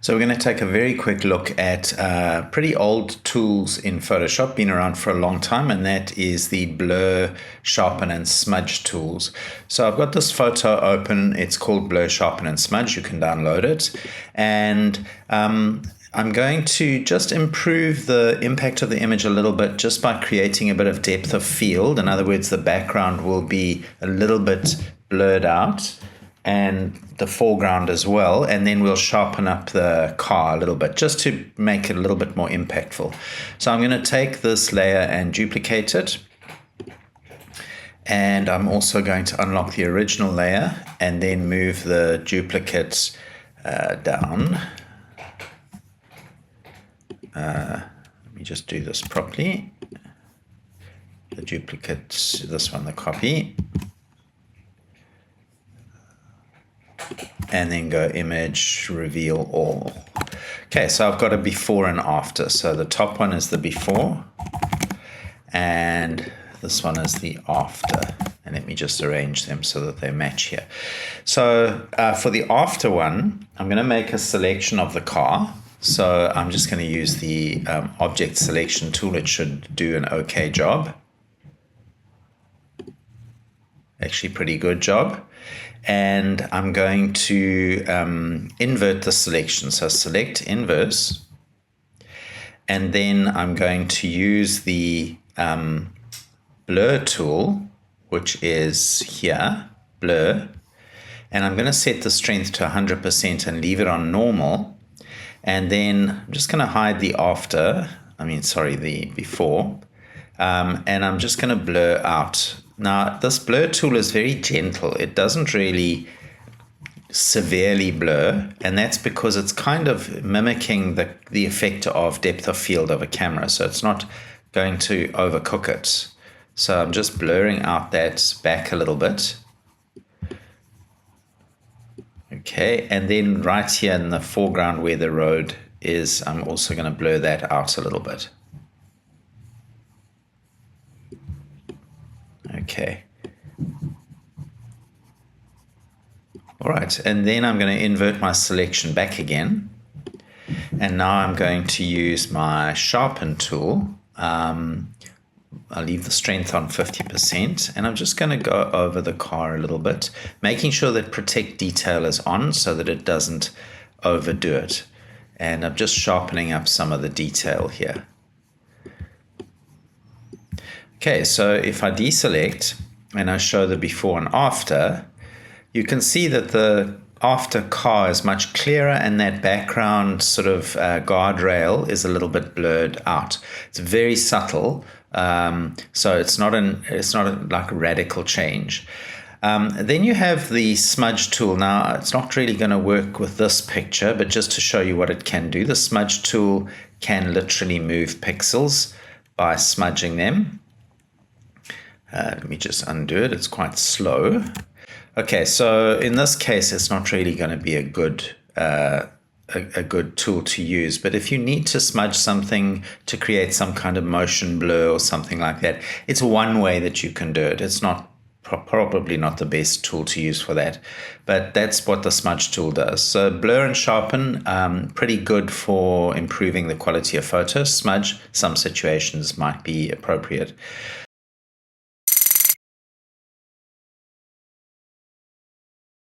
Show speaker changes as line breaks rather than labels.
So we're going to take a very quick look at pretty old tools in Photoshop, been around for a long time, and that is the blur, sharpen, and smudge tools. So I've got this photo open. It's called Blur, Sharpen, and Smudge. You can download it. And I'm going to just improve the impact of the image a little bit just by creating a bit of depth of field. In other words, the background will be a little bit blurred out, and the foreground as well, and then we'll sharpen up the car a little bit just to make it a little bit more impactful. So I'm going to take this layer and duplicate it, and I'm also going to unlock the original layer and then move the duplicate down. Let me just do this properly. The duplicate, this one, the copy. And then go image, reveal all. Okay, so I've got a before and after. So the top one is the before, and this one is the after. And let me just arrange them so that they match here. So for the after one, I'm going to make a selection of the car. So I'm just going to use the object selection tool. It should do an okay job. Actually, pretty good job. And I'm going to invert the selection. So select inverse. And then I'm going to use the blur tool, which is here, blur. And I'm going to set the strength to 100% and leave it on normal. And then I'm just going to hide the the before. And I'm just going to blur out. Now, this blur tool is very gentle. It doesn't really severely blur, and that's because it's kind of mimicking the effect of depth of field of a camera, so it's not going to overcook it. So I'm just blurring out that back a little bit. Okay, and then right here in the foreground where the road is, I'm also going to blur that out a little bit. Okay. All right, and then I'm going to invert my selection back again. And now I'm going to use my sharpen tool. I'll leave the strength on 50%, and I'm just going to go over the car a little bit, making sure that protect detail is on so that it doesn't overdo it. And I'm just sharpening up some of the detail here. Okay, so if I deselect and I show the before and after, you can see that the after car is much clearer, and that background sort of guardrail is a little bit blurred out. It's very subtle, so it's not like a radical change. Then you have the smudge tool. Now, it's not really going to work with this picture, but just to show you what it can do, the smudge tool can literally move pixels by smudging them. Let me just undo it. It's quite slow. Okay, so in this case, it's not really going to be a good tool to use. But if you need to smudge something to create some kind of motion blur or something like that, it's one way that you can do it. It's not probably not the best tool to use for that, but that's what the smudge tool does. So blur and sharpen, pretty good for improving the quality of photos. Smudge, some situations might be appropriate.